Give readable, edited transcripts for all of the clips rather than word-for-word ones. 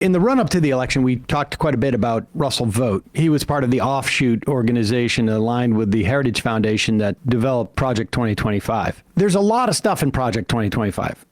In the run-up to the election, we talked quite a bit about Russell Vogt. He was part of the offshoot organization aligned with the Heritage Foundation that developed Project 2025. There's a lot of stuff in Project 2025.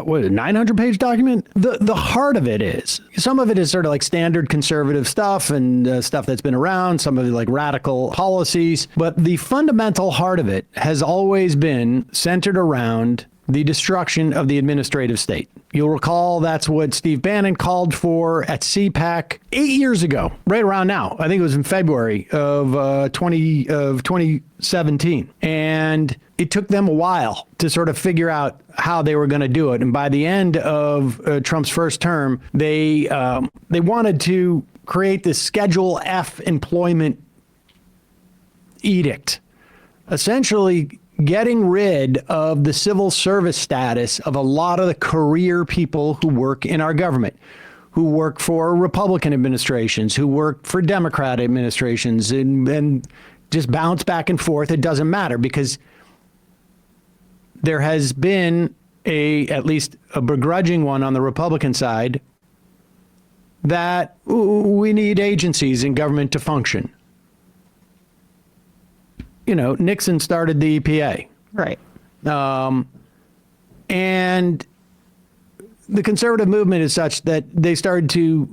What is it, 900-page document? The heart of it is, some of it is sort of like standard conservative stuff and stuff that's been around, some of it like radical policies. But the fundamental heart of it has always been centered around the destruction of the administrative state. You'll recall that's what Steve Bannon called for at CPAC 8 years ago, right around now. I think it was in February of 2017. And it took them a while to sort of figure out how they were going to do it. And by the end of Trump's first term, they wanted to create this Schedule F employment edict, essentially getting rid of the civil service status of a lot of the career people who work in our government, who work for Republican administrations, who work for Democrat administrations, and just bounce back and forth. It doesn't matter, because there has been at least a begrudging one on the Republican side that we need agencies in government to function. You know, Nixon started the EPA. Right. And the conservative movement is such that they started to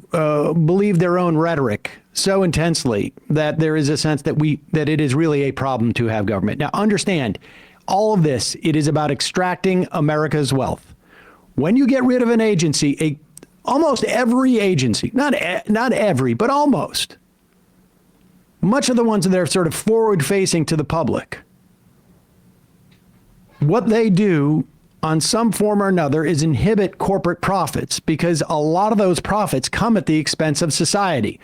believe their own rhetoric so intensely that there is a sense that it is really a problem to have government. Now, understand, all of this, it is about extracting America's wealth. When you get rid of an agency, almost every agency, not every, but almost, much of the ones that are sort of forward-facing to the public, what they do on some form or another is inhibit corporate profits, because a lot of those profits come at the expense of society.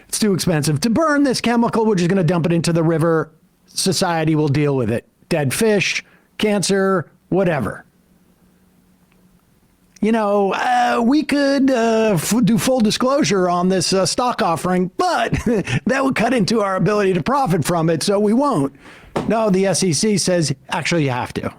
It's too expensive to burn this chemical. We're just going to dump it into the river. Society will deal with it. Dead fish, cancer, whatever. You know, we could do full disclosure on this stock offering, but that would cut into our ability to profit from it, so we won't. No, the SEC says, actually, you have to.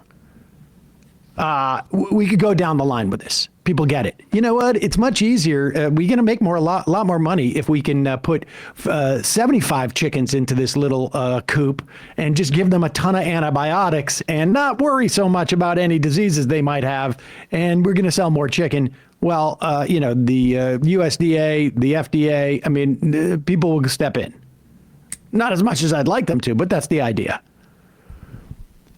We could go down the line with this. People get it. You know what? It's much easier. We're going to make a lot more money if we can put 75 chickens into this little coop and just give them a ton of antibiotics and not worry so much about any diseases they might have. And we're going to sell more chicken. Well, you know, the USDA, the FDA, I mean, people will step in. Not as much as I'd like them to, but that's the idea.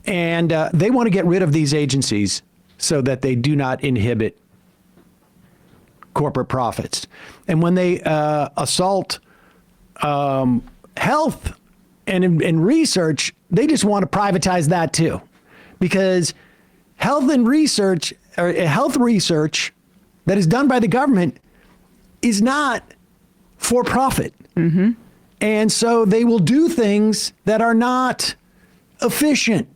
And they want to get rid of these agencies so that they do not inhibit corporate profits. And when they assault health and research, they just want to privatize that too. Because health research that is done by the government is not for profit. Mm-hmm. And so they will do things that are not efficient.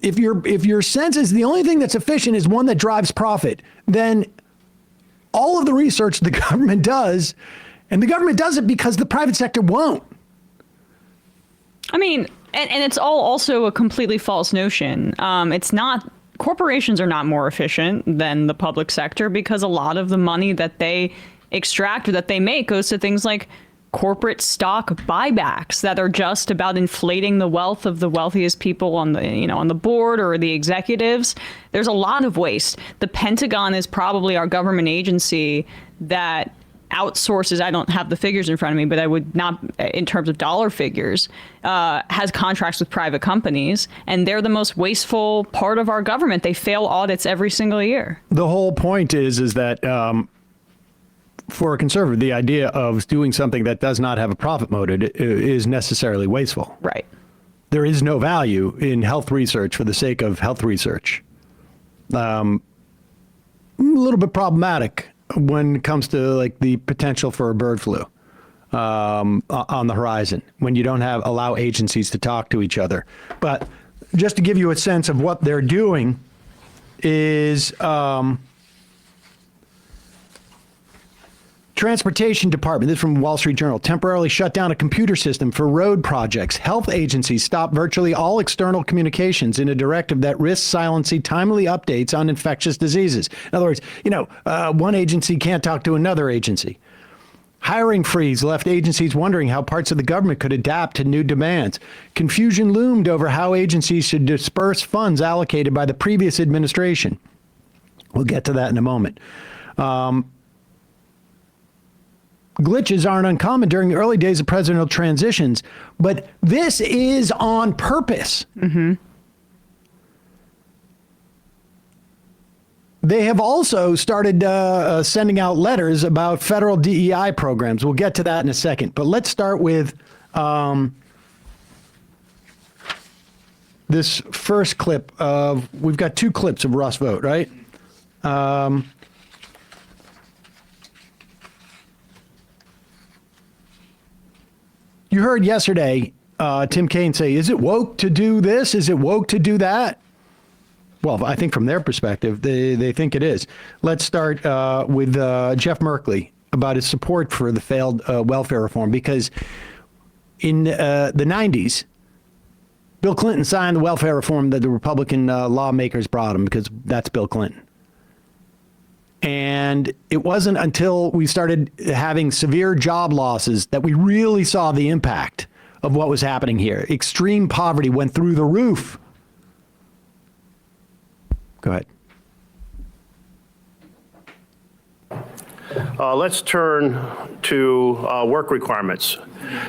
If your sense is the only thing that's efficient is one that drives profit, then all of the research the government does, and the government does it because the private sector won't. I mean, and it's all also a completely false notion. It's not, corporations are not more efficient than the public sector, because a lot of the money that they extract or that they make goes to things like corporate stock buybacks that are just about inflating the wealth of the wealthiest people on the board or the executives. There's a lot of waste. The Pentagon is probably our government agency that outsources, I don't have the figures in front of me, but I would not, in terms of dollar figures, has contracts with private companies, and they're the most wasteful part of our government. They fail audits every single year. The whole point is that for a conservative, the idea of doing something that does not have a profit motive is necessarily wasteful. Right. There is no value in health research for the sake of health research. A little bit problematic when it comes to like the potential for a bird flu on the horizon, when you don't allow agencies to talk to each other. But just to give you a sense of what they're doing is Transportation Department, this is from Wall Street Journal, temporarily shut down a computer system for road projects. Health agencies stopped virtually all external communications in a directive that risks silencing timely updates on infectious diseases. In other words, one agency can't talk to another agency. Hiring freeze left agencies wondering how parts of the government could adapt to new demands. Confusion loomed over how agencies should disperse funds allocated by the previous administration. We'll get to that in a moment. Glitches aren't uncommon during the early days of presidential transitions, but this is on purpose. Mm-hmm. They have also started sending out letters about federal DEI programs. We'll get to that in a second, but let's start with this first clip of, we've got two clips of Russ Vogt, right? You heard yesterday Tim Kaine say, is it woke to do this? Is it woke to do that? Well, I think from their perspective, they think it is. Let's start with Jeff Merkley about his support for the failed welfare reform, because in the 90s, Bill Clinton signed the welfare reform that the Republican lawmakers brought him, because that's Bill Clinton. And it wasn't until we started having severe job losses that we really saw the impact of what was happening here. Extreme poverty went through the roof. Go ahead. Let's turn to work requirements.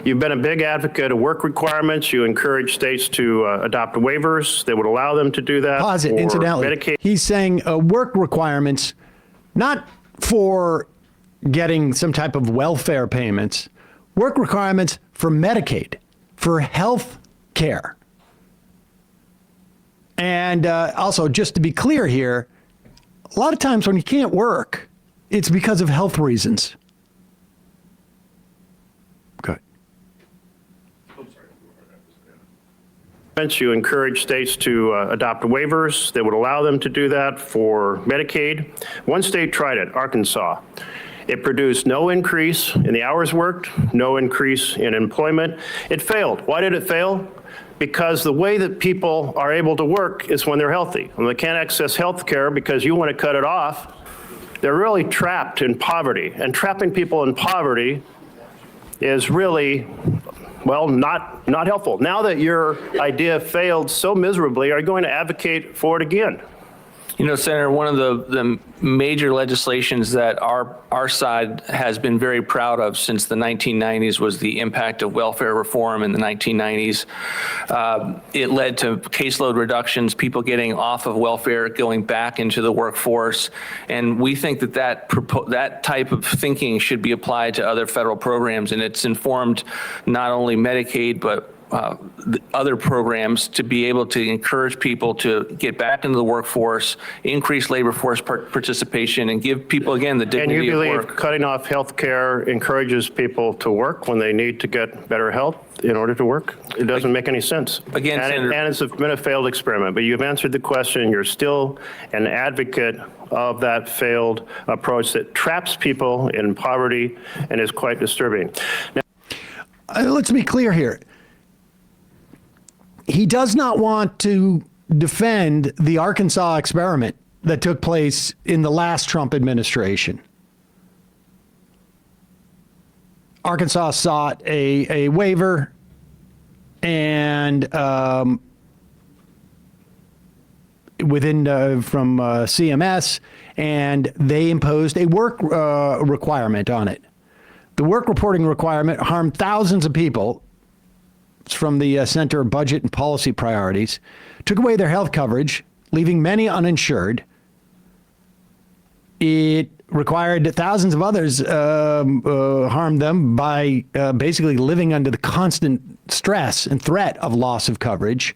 You've been a big advocate of work requirements. You encourage states to adopt waivers that would allow them to do that. Pause it, incidentally. Medicaid. He's saying work requirements, not for getting some type of welfare payments, work requirements for Medicaid, for health care. And also, just to be clear here, a lot of times when you can't work, it's because of health reasons. Good. You encourage states to adopt waivers that would allow them to do that for Medicaid. One state tried it, Arkansas. It produced no increase in the hours worked, no increase in employment. It failed. Why did it fail? Because the way that people are able to work is when they're healthy. When they can't access health care because you want to cut it off, they're really trapped in poverty. And trapping people in poverty is really, well, not helpful. Now that your idea failed so miserably, are you going to advocate for it again? You know, Senator, one of the major legislations that our side has been very proud of since the 1990s was the impact of welfare reform in the 1990s. It led to caseload reductions, people getting off of welfare, going back into the workforce. And we think that type of thinking should be applied to other federal programs. And it's informed not only Medicaid, but the other programs to be able to encourage people to get back into the workforce, increase labor force participation, and give people, again, the dignity of work. And you believe cutting off health care encourages people to work when they need to get better health in order to work? It doesn't make any sense. Again, and it's been a failed experiment, but you've answered the question. You're still an advocate of that failed approach that traps people in poverty and is quite disturbing. Now, let's be clear here. He does not want to defend the Arkansas experiment that took place in the last Trump administration. Arkansas sought a waiver, and from CMS, and they imposed a work requirement on it. The work reporting requirement harmed thousands of people. From the Center of Budget and Policy Priorities, took away their health coverage, leaving many uninsured. It required thousands of others, harmed them by basically living under the constant stress and threat of loss of coverage.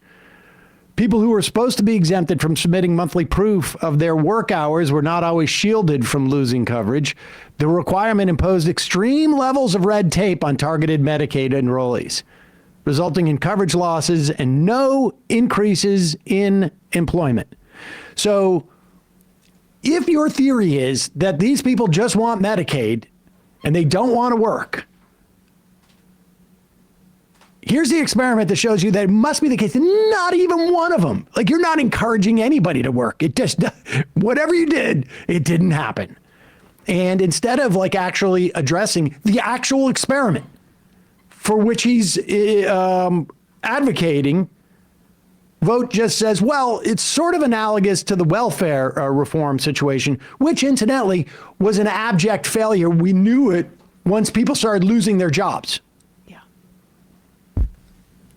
People who were supposed to be exempted from submitting monthly proof of their work hours were not always shielded from losing coverage. The requirement imposed extreme levels of red tape on targeted Medicaid enrollees, resulting in coverage losses and no increases in employment. So if your theory is that these people just want Medicaid and they don't want to work. Here's the experiment that shows you that it must be the case. Not even one of them. Like, you're not encouraging anybody to work. It just, whatever you did, it didn't happen. And instead of like actually addressing the actual experiment for which he's advocating, Vogt just says, well, it's sort of analogous to the welfare reform situation, which incidentally was an abject failure. We knew it once people started losing their jobs.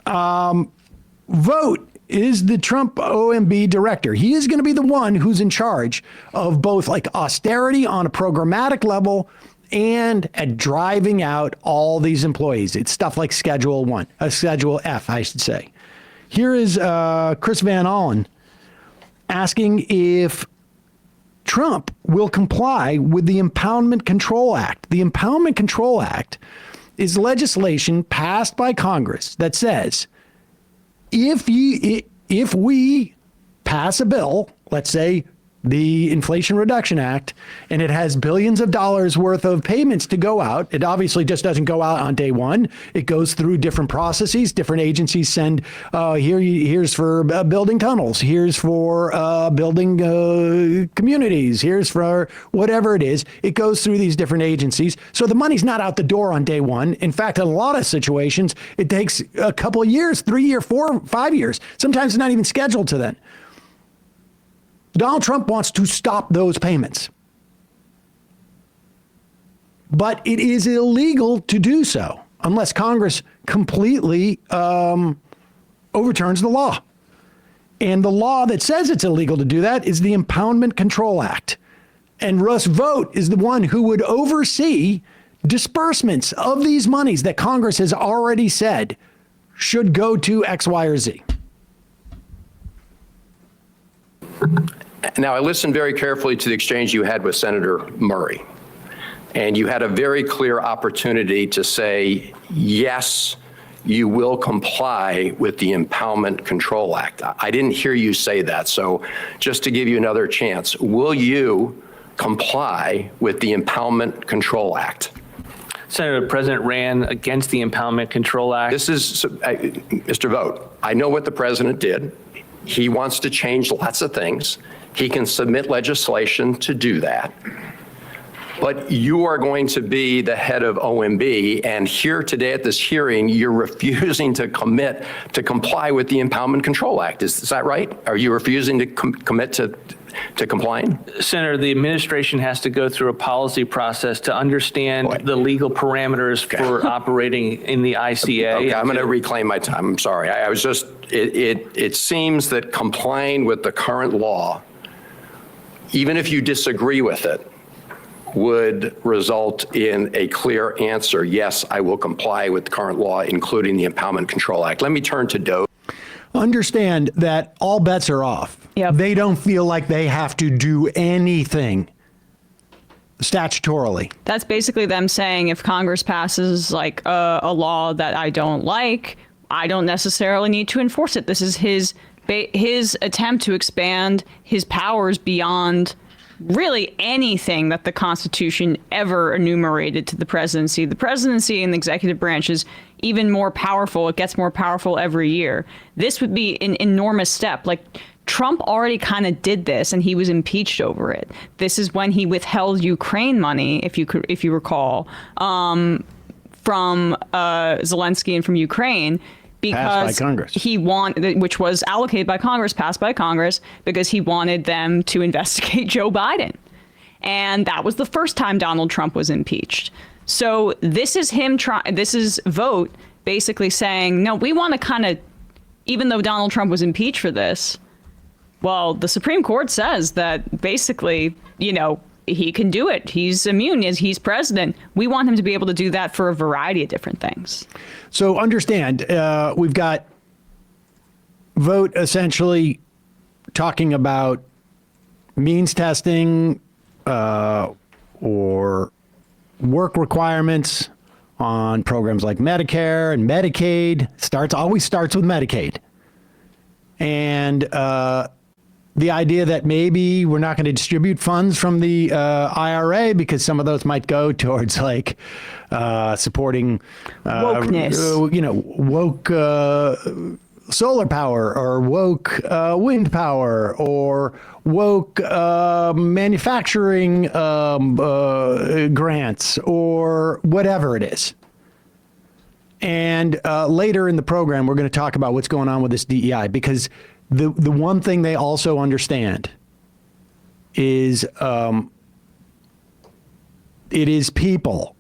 Vogt is the Trump OMB director. He is going to be the one who's in charge of both like austerity on a programmatic level and at driving out all these employees. It's stuff like Schedule F, I should say. Here is Chris Van Allen asking if Trump will comply with the Impoundment Control Act. The Impoundment Control Act is legislation passed by Congress that says if we pass a bill, let's say the Inflation Reduction Act, and it has billions of dollars worth of payments to go out. It obviously just doesn't go out on day one. It goes through different processes. Different agencies send, here's for building tunnels. Here's for building communities. Here's for whatever it is. It goes through these different agencies. So the money's not out the door on day one. In fact, in a lot of situations, it takes a couple of years, 3 years, 4, 5 years. Sometimes it's not even scheduled to then. Donald Trump wants to stop those payments. But it is illegal to do so unless Congress completely overturns the law. And the law that says it's illegal to do that is the Impoundment Control Act. And Russ Vogt is the one who would oversee disbursements of these monies that Congress has already said should go to X, Y, or Z. Now, I listened very carefully to the exchange you had with Senator Murray, and you had a very clear opportunity to say, yes, you will comply with the Impoundment Control Act. I didn't hear you say that, so just to give you another chance, will you comply with the Impoundment Control Act? Senator, the president ran against the Impoundment Control Act. This is, Mr. Vogt, I know what the president did. He wants to change lots of things. He can submit legislation to do that. But you are going to be the head of OMB, and here today at this hearing, you're refusing to commit to comply with the Impoundment Control Act. Is that right? Are you refusing to commit to complying? Senator, the administration has to go through a policy process to understand the legal parameters for operating in the ICA. Okay, I'm going to reclaim my time. I'm sorry. I was just, it seems that complying with the current law, even if you disagree with it, would result in a clear answer. Yes, I will comply with the current law, including the Impoundment Control Act. Let me turn to Doe. Understand that all bets are off. Yep. They don't feel like they have to do anything statutorily. That's basically them saying if Congress passes like a law that I don't like, I don't necessarily need to enforce it. This is his attempt to expand his powers beyond really anything that the Constitution ever enumerated to the presidency. The presidency and the executive branch is even more powerful. It gets more powerful every year. This would be an enormous step. Like, Trump already kind of did this, and he was impeached over it. This is when he withheld Ukraine money, if you recall, from Zelensky and from Ukraine, because he wanted, which was allocated by Congress, passed by Congress, because he wanted them to investigate Joe Biden. And that was the first time Donald Trump was impeached. So this is this is Vogt basically saying, no, we want to kind of, even though Donald Trump was impeached for this, well, the Supreme Court says that basically, he can do it. He's immune as he's president. We want him to be able to do that for a variety of different things. So understand, we've got Vogt essentially talking about means testing or work requirements on programs like Medicare and Medicaid. Always starts with Medicaid. And the idea that maybe we're not going to distribute funds from the IRA because some of those might go towards like supporting wokeness, woke solar power or woke wind power or woke manufacturing grants or whatever it is. And later in the program, we're going to talk about what's going on with this DEI, because the one thing they also understand is it is people.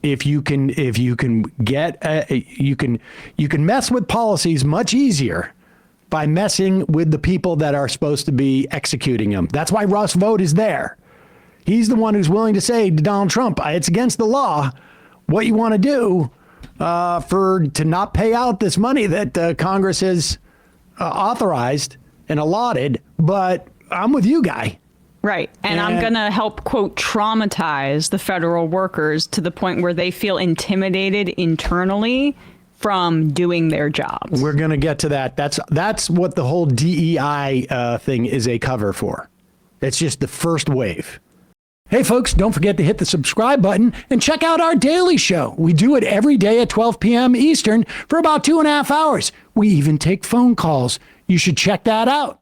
If you can get you can mess with policies much easier by messing with the people that are supposed to be executing them. That's why Russ Vought is there. He's the one who's willing to say to Donald Trump, it's against the law what you want to do to not pay out this money that Congress has authorized and allotted, but I'm with you, guy. Right. And I'm going to help, quote, traumatize the federal workers to the point where they feel intimidated internally from doing their jobs. We're going to get to that. That's what the whole DEI thing is a cover for. It's just the first wave. Hey, folks, don't forget to hit the subscribe button and check out our daily show. We do it every day at 12 p.m. Eastern for about 2.5 hours. We even take phone calls. You should check that out.